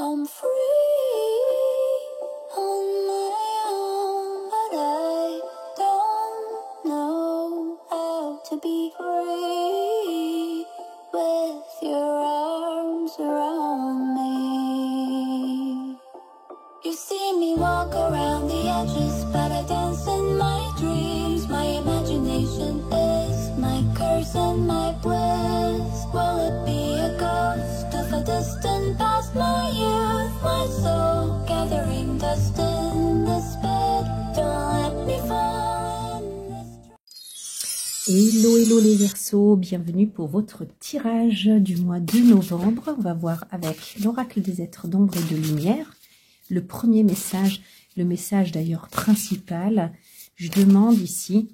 I'm free on my own, but I don't know how to be free with your arms around me. You see me walk around the edges, but I dance in my dreams. My imagination is my curse and my bliss. Will it be a ghost of a distant past, my youth, my soul gathering dust in this bed? Don't let me fall in this. Hello, hello les Verseaux, bienvenue pour votre tirage du mois de novembre. On va voir avec l'oracle des êtres d'ombre et de lumière. Le premier message, le message d'ailleurs principal, je demande ici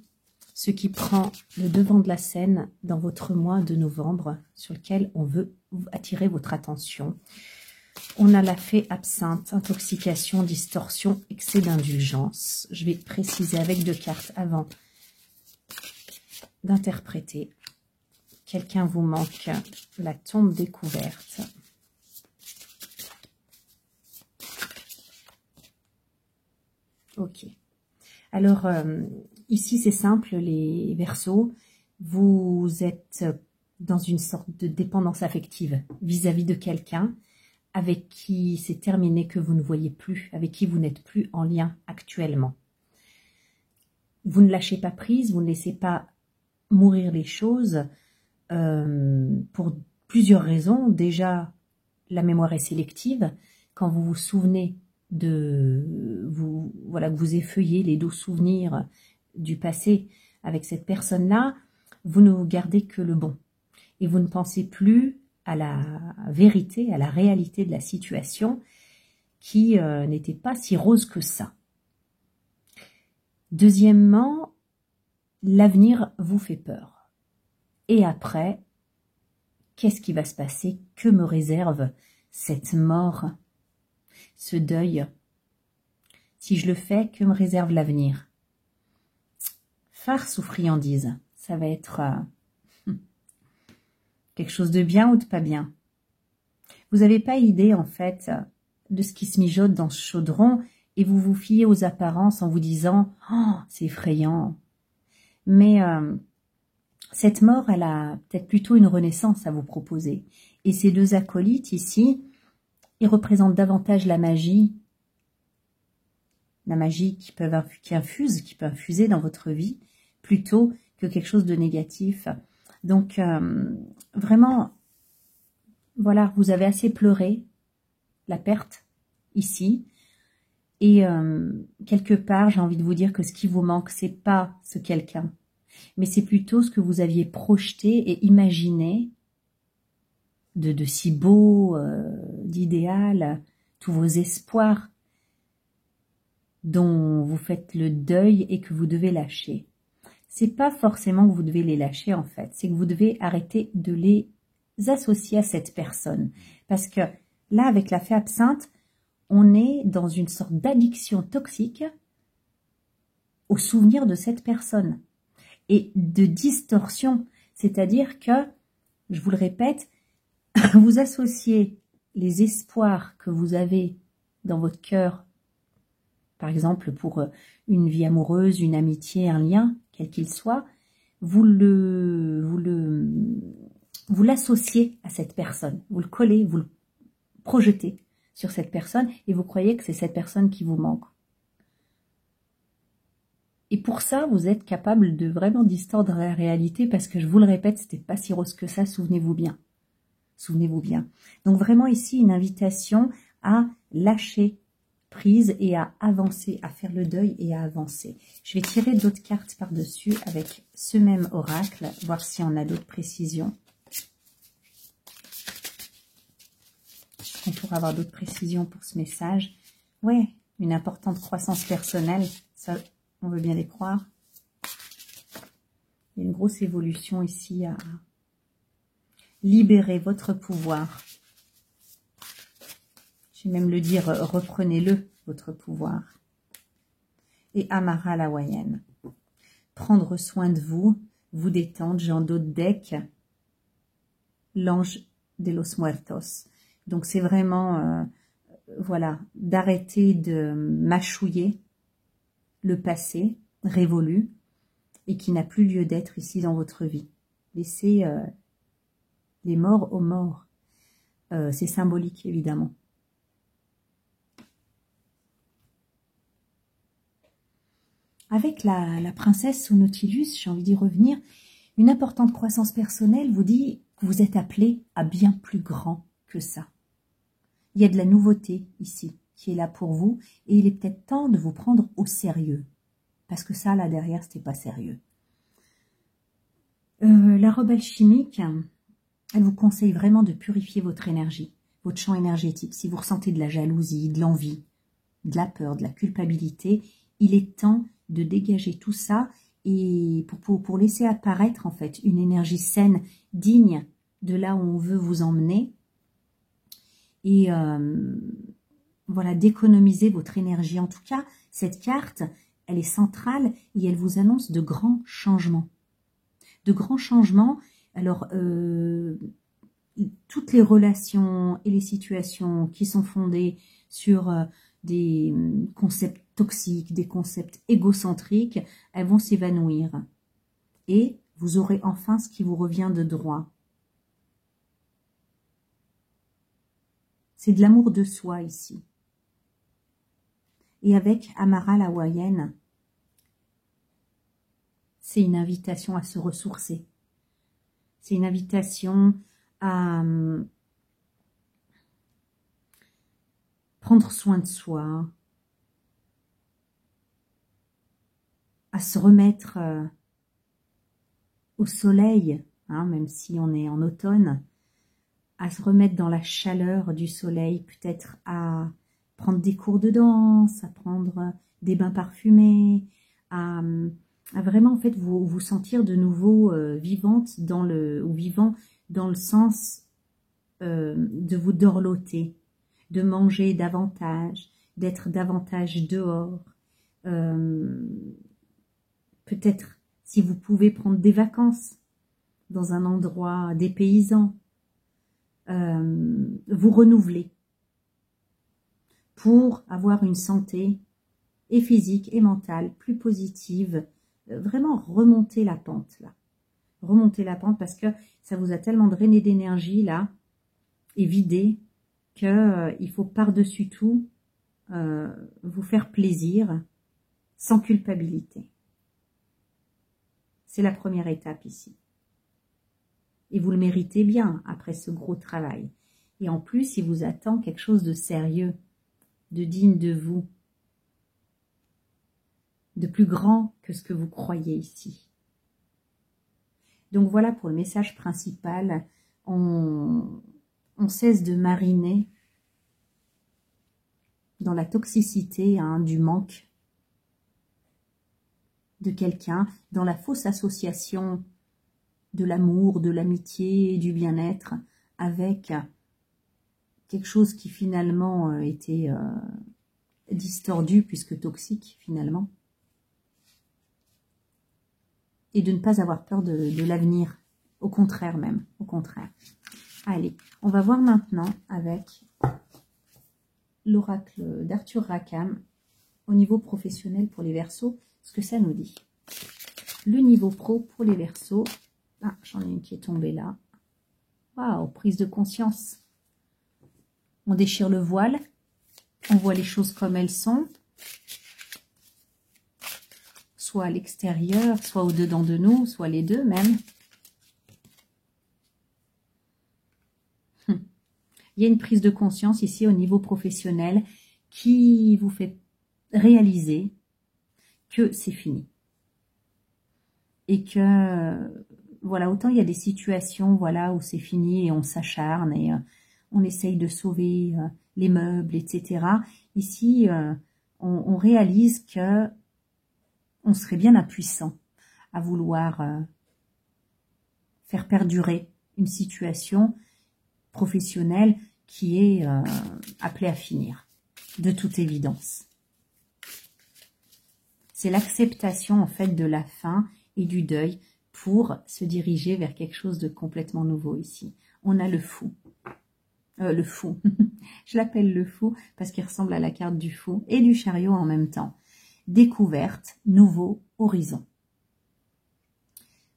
ce qui prend le devant de la scène dans votre mois de novembre sur lequel on veut attirer votre attention. On a la fée absinthe, intoxication, distorsion, excès d'indulgence. Je vais préciser avec 2 cartes avant d'interpréter. Quelqu'un vous manque, la tombe découverte. Ok. Alors, ici, c'est simple, les Verseaux. Vous êtes dans une sorte de dépendance affective vis-à-vis de quelqu'un avec qui c'est terminé, que vous ne voyez plus, avec qui vous n'êtes plus en lien actuellement. Vous ne lâchez pas prise, vous ne laissez pas mourir les choses pour plusieurs raisons. Déjà, la mémoire est sélective. Quand vous vous souvenez voilà, que vous effeuillez les doux souvenirs du passé avec cette personne-là, vous ne vous gardez que le bon. Et vous ne pensez plus à la vérité, à la réalité de la situation qui n'était pas si rose que ça. Deuxièmement, l'avenir vous fait peur. Et après, qu'est-ce qui va se passer? Que me réserve cette mort? Ce deuil, si je le fais, que me réserve l'avenir? Farce ou friandise? Ça va être quelque chose de bien ou de pas bien. Vous n'avez pas idée, en fait, de ce qui se mijote dans ce chaudron et vous vous fiez aux apparences en vous disant « Oh, c'est effrayant ». Mais cette mort, elle a peut-être plutôt une renaissance à vous proposer. Et ces 2 acolytes ici, ils représentent davantage la magie qui infuse, qui peut infuser dans votre vie, plutôt que quelque chose de négatif. Donc, vraiment, voilà, vous avez assez pleuré la perte ici. Et quelque part, j'ai envie de vous dire que ce qui vous manque, c'est pas ce quelqu'un, mais c'est plutôt ce que vous aviez projeté et imaginé de si beau, d'idéal, tous vos espoirs dont vous faites le deuil et que vous devez lâcher. C'est pas forcément que vous devez les lâcher en fait, c'est que vous devez arrêter de les associer à cette personne. Parce que là, avec la fée absinthe, on est dans une sorte d'addiction toxique au souvenir de cette personne et de distorsion. C'est-à-dire que, je vous le répète, vous associez les espoirs que vous avez dans votre cœur, par exemple pour une vie amoureuse, une amitié, un lien, quel qu'il soit, vous l'associez à cette personne, vous le collez, vous le projetez sur cette personne et vous croyez que c'est cette personne qui vous manque. Et pour ça, vous êtes capable de vraiment distordre la réalité parce que je vous le répète, c'était pas si rose que ça, souvenez-vous bien. Souvenez-vous bien. Donc vraiment ici, une invitation à lâcher prise et à avancer, à faire le deuil et à avancer. Je vais tirer d'autres cartes par-dessus avec ce même oracle, voir si on a d'autres précisions. On pourra avoir d'autres précisions pour ce message. Ouais, une importante croissance personnelle, ça, on veut bien les croire. Il y a une grosse évolution ici à libérer votre pouvoir. Je vais même le dire, reprenez-le, votre pouvoir. Et Amara la Hawaïenne. Prendre soin de vous, vous détendre, Jean d'Odek, l'ange de los muertos. Donc c'est vraiment voilà, d'arrêter de mâchouiller le passé révolu et qui n'a plus lieu d'être ici dans votre vie. Laissez les morts aux morts. C'est symbolique, évidemment. Avec la princesse au Nautilus, j'ai envie d'y revenir, une importante croissance personnelle vous dit que vous êtes appelé à bien plus grand que ça. Il y a de la nouveauté ici qui est là pour vous et il est peut-être temps de vous prendre au sérieux. Parce que ça, là derrière, c'était pas sérieux. La robe alchimique, elle vous conseille vraiment de purifier votre énergie, votre champ énergétique. Si vous ressentez de la jalousie, de l'envie, de la peur, de la culpabilité, il est temps de dégager tout ça et pour laisser apparaître en fait une énergie saine, digne de là où on veut vous emmener. Et voilà, d'économiser votre énergie. En tout cas, cette carte, elle est centrale et elle vous annonce de grands changements. De grands changements. Alors, toutes les relations et les situations qui sont fondées sur des concepts toxiques, des concepts égocentriques, elles vont s'évanouir. Et vous aurez enfin ce qui vous revient de droit. C'est de l'amour de soi ici. Et avec Amara la hawaïenne, c'est une invitation à se ressourcer. C'est une invitation à prendre soin de soi, à se remettre au soleil, hein, même si on est en automne, à se remettre dans la chaleur du soleil, peut-être à prendre des cours de danse, à prendre des bains parfumés, à vraiment en fait vous sentir de nouveau vivante ou vivant dans le sens de vous dorloter, de manger davantage, d'être davantage dehors. Peut-être si vous pouvez prendre des vacances dans un endroit dépaysant, vous renouveler pour avoir une santé et physique et mentale plus positive, vraiment remonter la pente là, remonter la pente parce que ça vous a tellement drainé d'énergie là et vidé que il faut par-dessus tout vous faire plaisir sans culpabilité. C'est la première étape ici. Et vous le méritez bien après ce gros travail. Et en plus, il vous attend quelque chose de sérieux, de digne de vous, de plus grand que ce que vous croyez ici. Donc voilà pour le message principal. On cesse de mariner dans la toxicité du manque de quelqu'un, dans la fausse association de l'amour, de l'amitié, du bien-être, avec quelque chose qui finalement était distordu puisque toxique finalement. Et de ne pas avoir peur de l'avenir, au contraire même, au contraire. Allez, on va voir maintenant avec l'oracle d'Arthur Rackham au niveau professionnel pour les Verseaux, ce que ça nous dit. Le niveau pro pour les Verseaux. Ah, j'en ai une qui est tombée là. Waouh, prise de conscience. On déchire le voile. On voit les choses comme elles sont. Soit à l'extérieur, soit au-dedans de nous, soit les deux même. Il y a une prise de conscience ici au niveau professionnel qui vous fait réaliser que c'est fini. Et que... voilà, autant il y a des situations voilà, où c'est fini et on s'acharne et on essaye de sauver les meubles, etc. Ici, on réalise que on serait bien impuissant à vouloir faire perdurer une situation professionnelle qui est appelée à finir, de toute évidence. C'est l'acceptation en fait de la fin et du deuil pour se diriger vers quelque chose de complètement nouveau ici. On a le fou. Le fou. Je l'appelle le fou parce qu'il ressemble à la carte du fou et du chariot en même temps. Découverte, nouveau horizon.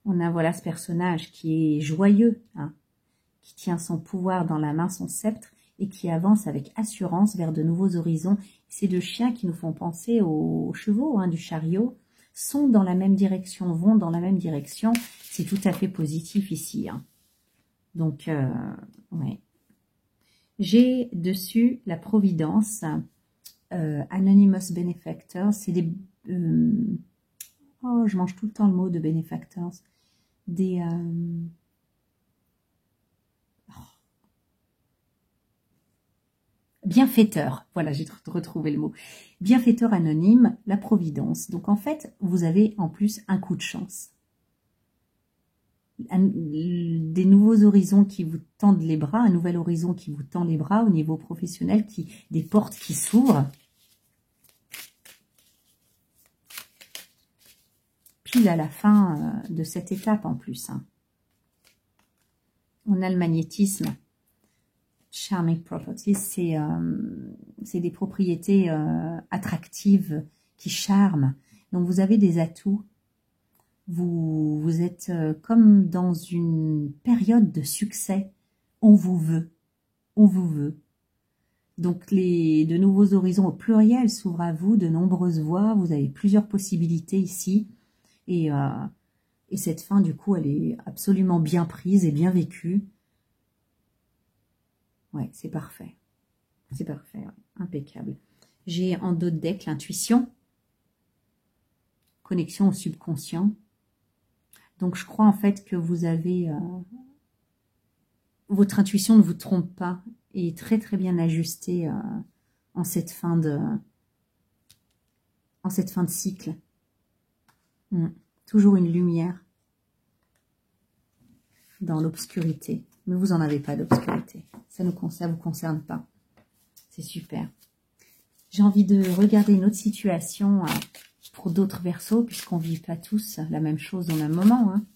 On a voilà ce personnage qui est joyeux, hein, qui tient son pouvoir dans la main, son sceptre, et qui avance avec assurance vers de nouveaux horizons. Ces deux chiens qui nous font penser aux chevaux hein, du chariot sont dans la même direction, vont dans la même direction. C'est tout à fait positif ici. Hein. Donc, ouais. J'ai dessus la Providence, Anonymous Benefactors. C'est des... oh, je mange tout le temps le mot de Benefactors. Des... bienfaiteurs, voilà, j'ai retrouvé le mot. Bienfaiteur anonyme, la Providence. Donc en fait, vous avez en plus un coup de chance. Des nouveaux horizons qui vous tendent les bras, un nouvel horizon qui vous tend les bras au niveau professionnel, des portes qui s'ouvrent. Pile à la fin de cette étape en plus. Hein. On a le magnétisme. Charming Properties, c'est des propriétés attractives qui charment. Donc vous avez des atouts. Vous êtes comme dans une période de succès. On vous veut. On vous veut. Donc de nouveaux horizons au pluriel s'ouvrent à vous, de nombreuses voies. Vous avez plusieurs possibilités ici. Et cette fin, du coup, elle est absolument bien prise et bien vécue. Ouais, c'est parfait. C'est parfait, ouais. Impeccable. J'ai en dos de deck l'intuition, connexion au subconscient. Donc, je crois en fait que vous avez... votre intuition ne vous trompe pas et est très très bien ajustée en cette fin de cycle. Toujours une lumière dans l'obscurité. Mais vous n'en avez pas d'obscurité. Ça vous concerne pas. C'est super. J'ai envie de regarder une autre situation pour d'autres versos, puisqu'on ne vit pas tous la même chose au même moment. Hein.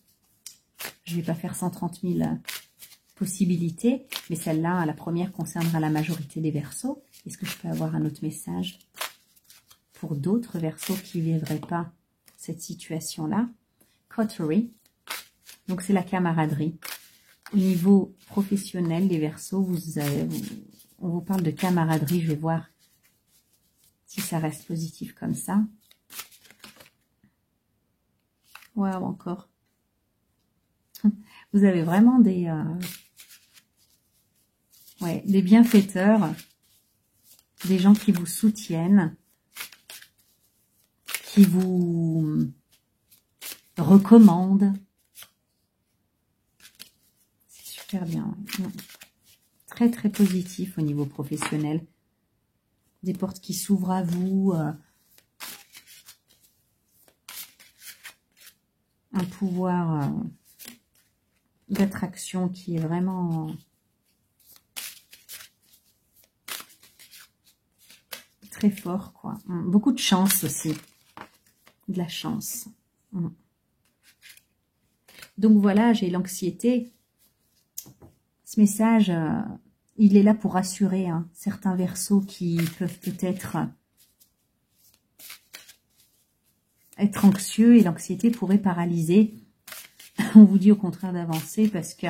Je ne vais pas faire 130 000 possibilités, mais celle-là, la première, concernera la majorité des versos. Est-ce que je peux avoir un autre message pour d'autres versos qui ne vivraient pas cette situation-là? Coterie. Donc, c'est la camaraderie. Au niveau professionnel, les versos, on vous parle de camaraderie. Je vais voir si ça reste positif comme ça. Waouh, encore. Vous avez vraiment des bienfaiteurs, des gens qui vous soutiennent, qui vous recommandent. Super bien. Très très positif au niveau professionnel. Des portes qui s'ouvrent à vous. Un pouvoir d'attraction qui est vraiment très fort, quoi. Beaucoup de chance aussi. De la chance. Donc voilà, j'ai l'anxiété. Ce message, il est là pour rassurer certains versos qui peuvent peut-être être anxieux et l'anxiété pourrait paralyser. On vous dit au contraire d'avancer parce que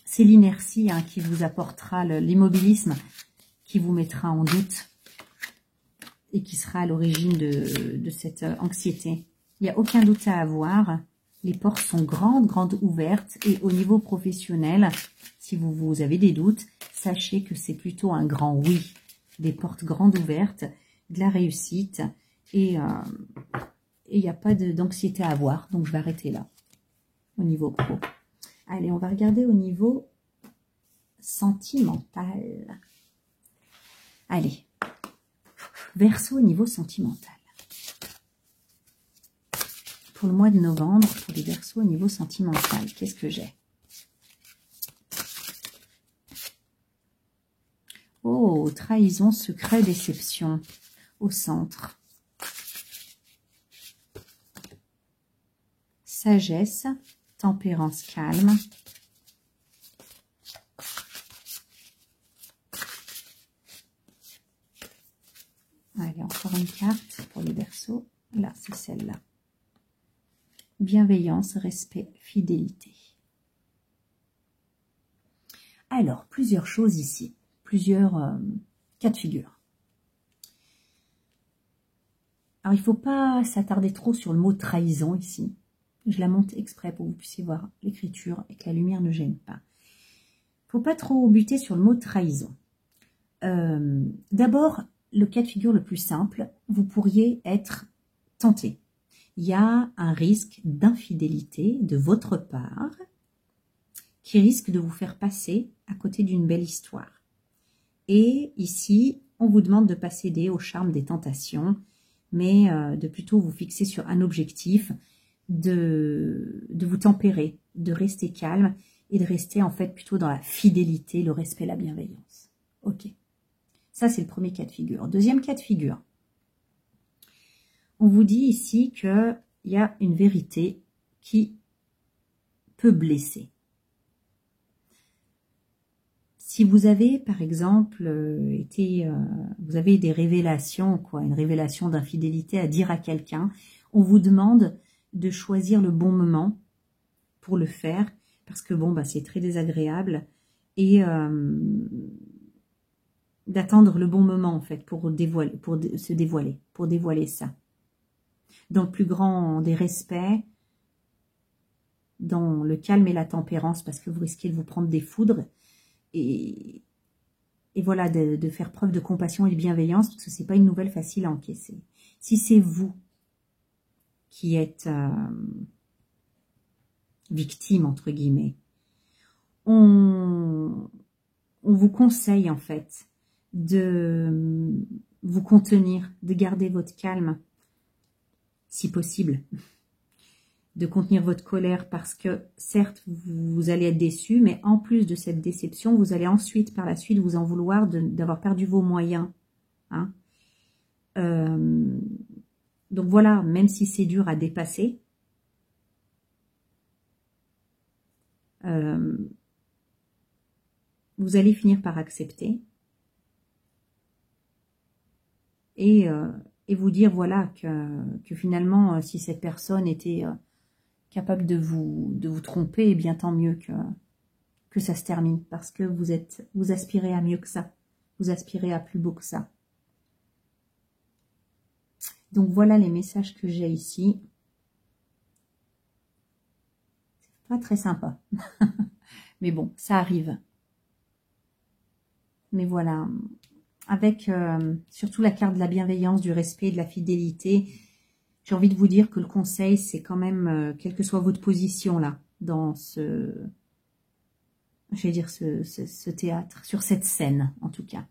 c'est l'inertie qui vous apportera l'immobilisme, qui vous mettra en doute et qui sera à l'origine de cette anxiété. Il n'y a aucun doute à avoir. Les portes sont grandes ouvertes. Et au niveau professionnel, si vous avez des doutes, sachez que c'est plutôt un grand oui. Des portes grandes ouvertes, de la réussite. Et il n'y a pas d'anxiété à avoir. Donc, je vais arrêter là, au niveau pro. Allez, on va regarder au niveau sentimental. Allez, Verseau au niveau sentimental. Pour le mois de novembre, pour les Verseaux au niveau sentimental, qu'est-ce que j'ai? Oh, trahison, secret, déception au centre. Sagesse, tempérance calme. encore une carte pour les Verseaux. Là, c'est celle-là. Bienveillance, respect, fidélité. Alors, plusieurs choses ici. Plusieurs cas de figure. Alors, il ne faut pas s'attarder trop sur le mot trahison ici. Je la monte exprès pour que vous puissiez voir l'écriture et que la lumière ne gêne pas. Il ne faut pas trop buter sur le mot trahison. D'abord, le cas de figure le plus simple, vous pourriez être tenté. Il y a un risque d'infidélité de votre part qui risque de vous faire passer à côté d'une belle histoire. Et ici, on vous demande de ne pas céder au charme des tentations, mais de plutôt vous fixer sur un objectif, de vous tempérer, de rester calme et de rester en fait plutôt dans la fidélité, le respect, la bienveillance. Ok. Ça, c'est le premier cas de figure. Deuxième cas de figure. On vous dit ici qu'il y a une vérité qui peut blesser. Si vous avez, par exemple, vous avez des révélations, une révélation d'infidélité à dire à quelqu'un, on vous demande de choisir le bon moment pour le faire, parce que bon, c'est très désagréable, et d'attendre le bon moment, en fait, pour se dévoiler, pour dévoiler ça. Dans le plus grand des respects, dans le calme et la tempérance, parce que vous risquez de vous prendre des foudres, et voilà, de faire preuve de compassion et de bienveillance, parce que c'est pas une nouvelle facile à encaisser. Si c'est vous qui êtes victime, entre guillemets, on vous conseille, en fait, de vous contenir, de garder votre calme, si possible, de contenir votre colère, parce que certes, vous allez être déçu, mais en plus de cette déception, vous allez ensuite, par la suite, vous en vouloir d'avoir perdu vos moyens. Hein. Donc voilà, même si c'est dur à dépasser, vous allez finir par accepter et vous dire voilà que finalement, si cette personne était capable de vous tromper, eh bien tant mieux que ça se termine, parce que vous aspirez à mieux que ça, vous aspirez à plus beau que ça. Donc voilà les messages que j'ai ici. C'est pas très sympa, mais bon, ça arrive. Mais voilà, avec surtout la carte de la bienveillance, du respect, de la fidélité, j'ai envie de vous dire que le conseil, c'est quand même, quelle que soit votre position là, dans ce théâtre, sur cette scène en tout cas,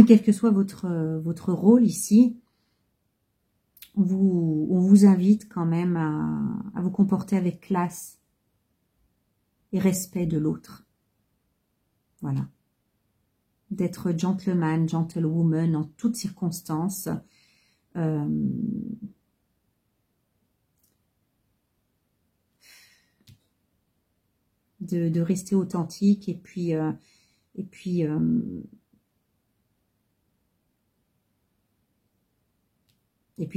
quel que soit votre rôle ici, on vous invite quand même à vous comporter avec classe et respect de l'autre. Voilà. D'être gentleman, gentlewoman en toutes circonstances. De rester authentique et puis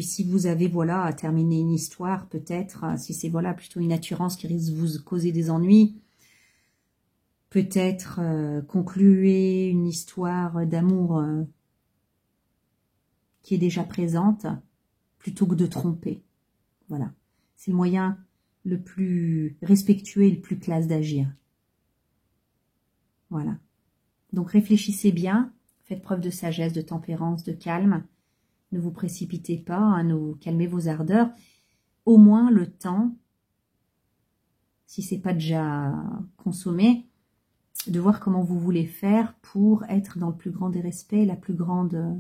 si vous avez voilà à terminer une histoire, peut-être si c'est voilà plutôt une attirance qui risque de vous causer des ennuis, peut-être concluer une histoire d'amour qui est déjà présente, plutôt que de tromper. Voilà. C'est le moyen le plus respectueux et le plus classe d'agir. Voilà. Donc réfléchissez bien, faites preuve de sagesse, de tempérance, de calme. Ne vous précipitez pas, hein, calmez vos ardeurs. Au moins le temps, si c'est pas déjà consommé, de voir comment vous voulez faire pour être dans le plus grand des respects, la plus grande,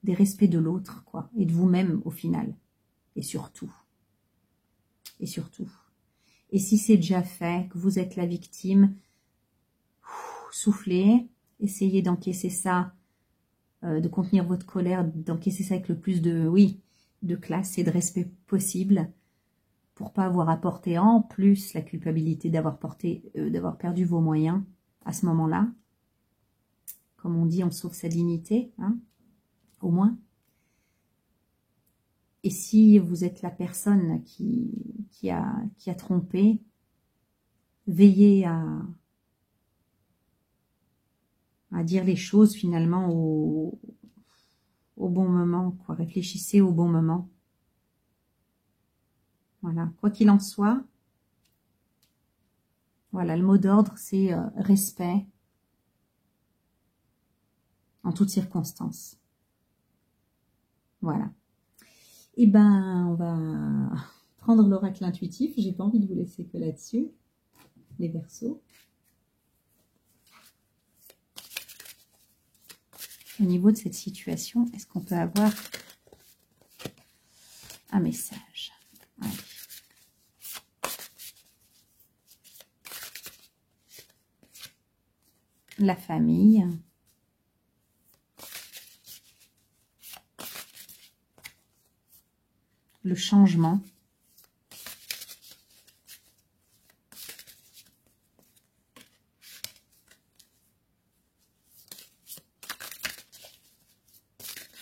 des respects de l'autre, quoi, et de vous-même au final, et surtout. Et si c'est déjà fait, que vous êtes la victime, soufflez, essayez d'encaisser ça, de contenir votre colère, d'encaisser ça avec le plus de classe et de respect possible, pour pas avoir à porter en plus la culpabilité d'avoir perdu vos moyens à ce moment-là. Comme on dit, on sauve sa dignité. Hein. au moins. Et si vous êtes la personne qui a trompé, veillez à dire les choses finalement au bon moment, quoi. Réfléchissez au bon moment. Voilà, quoi qu'il en soit, voilà, le mot d'ordre, c'est respect en toutes circonstances. Voilà. Et ben, on va prendre l'oracle intuitif. J'ai pas envie de vous laisser que là-dessus, les Verseaux. Au niveau de cette situation, est-ce qu'on peut avoir un message? Allez. La famille. Le changement.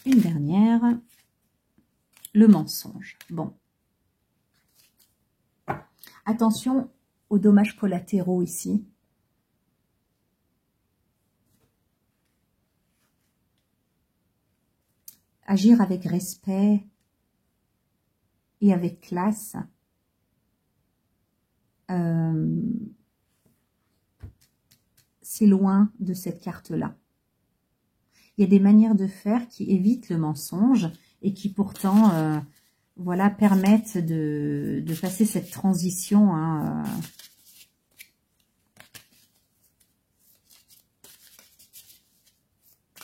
Une dernière. Le mensonge. Bon. Attention aux dommages collatéraux ici. Agir avec respect et avec classe. C'est loin de cette carte-là. Il y a des manières de faire qui évitent le mensonge et qui pourtant voilà, permettent de passer cette transition. Hein,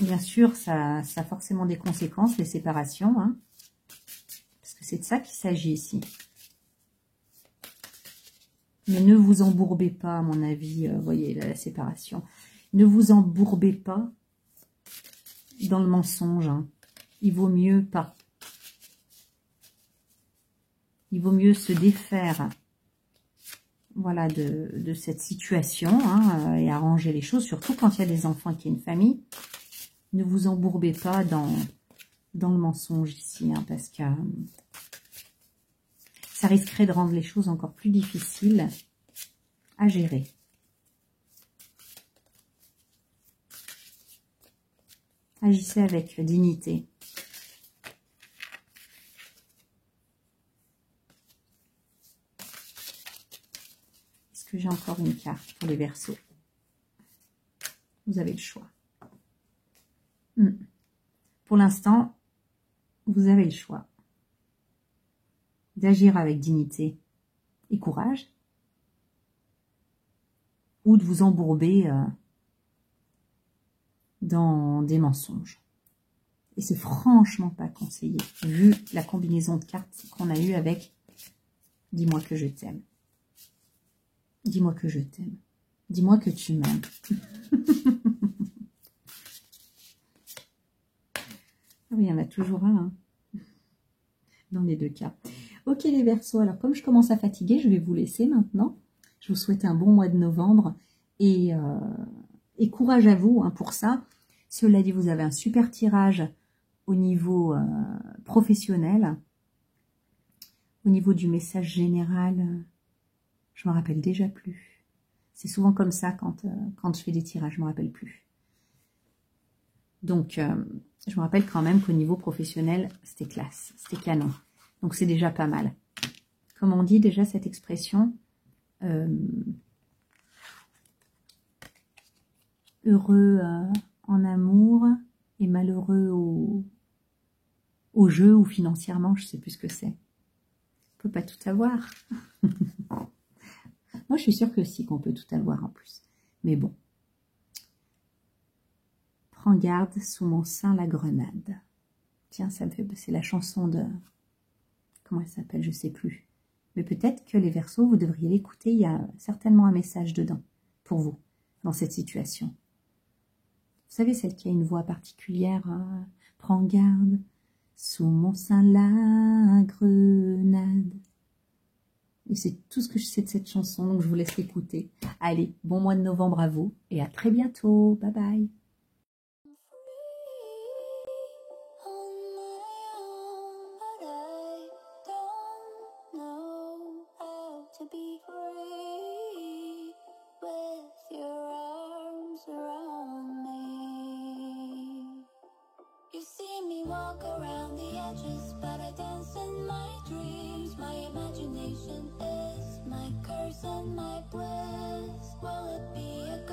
Bien sûr, ça a forcément des conséquences, les séparations. Hein, parce que c'est de ça qu'il s'agit ici. Mais ne vous embourbez pas, à mon avis, vous voyez, la séparation. Ne vous embourbez pas dans le mensonge. Hein. Il vaut mieux pas. Il vaut mieux se défaire, voilà, de cette situation, hein, et arranger les choses, surtout quand il y a des enfants et qu'il y a une famille. Ne vous embourbez pas dans le mensonge ici, hein, parce que ça risquerait de rendre les choses encore plus difficiles à gérer. Agissez avec dignité. Est-ce que j'ai encore une carte pour les Verseaux? Vous avez le choix. Pour l'instant, vous avez le choix d'agir avec dignité et courage, ou de vous embourber dans des mensonges. Et c'est franchement pas conseillé, vu la combinaison de cartes qu'on a eue avec « Dis-moi que je t'aime ». Dis-moi que je t'aime. Dis-moi que tu m'aimes. Ah oui, il y en a toujours un, hein, dans les deux cas. Ok les Verseaux, alors comme je commence à fatiguer, je vais vous laisser maintenant. Je vous souhaite un bon mois de novembre et courage à vous, hein, pour ça. Cela dit, vous avez un super tirage au niveau professionnel. Au niveau du message général, je me rappelle déjà plus. C'est souvent comme ça quand je fais des tirages, je me rappelle plus. Donc, je me rappelle quand même qu'au niveau professionnel, c'était classe, c'était canon. Donc, c'est déjà pas mal. Comme on dit déjà cette expression, heureux en amour et malheureux au jeu ou financièrement, je sais plus ce que c'est. On peut pas tout avoir. Moi, je suis sûre que si, qu'on peut tout avoir en plus. Mais bon. Prends garde sous mon sein la grenade. Tiens, ça me fait... C'est la chanson de... Comment elle s'appelle? Je sais plus. Mais peut-être que les Verseaux, vous devriez l'écouter. Il y a certainement un message dedans pour vous, dans cette situation. Vous savez, celle qui a une voix particulière. Prends garde sous mon sein la grenade. Et c'est tout ce que je sais de cette chanson, donc je vous laisse l'écouter. Allez, bon mois de novembre à vous et à très bientôt. Bye bye. to be free with your arms around me. You see me walk around the edges, but I dance in my dreams. My imagination is my curse and my bliss. Will it be a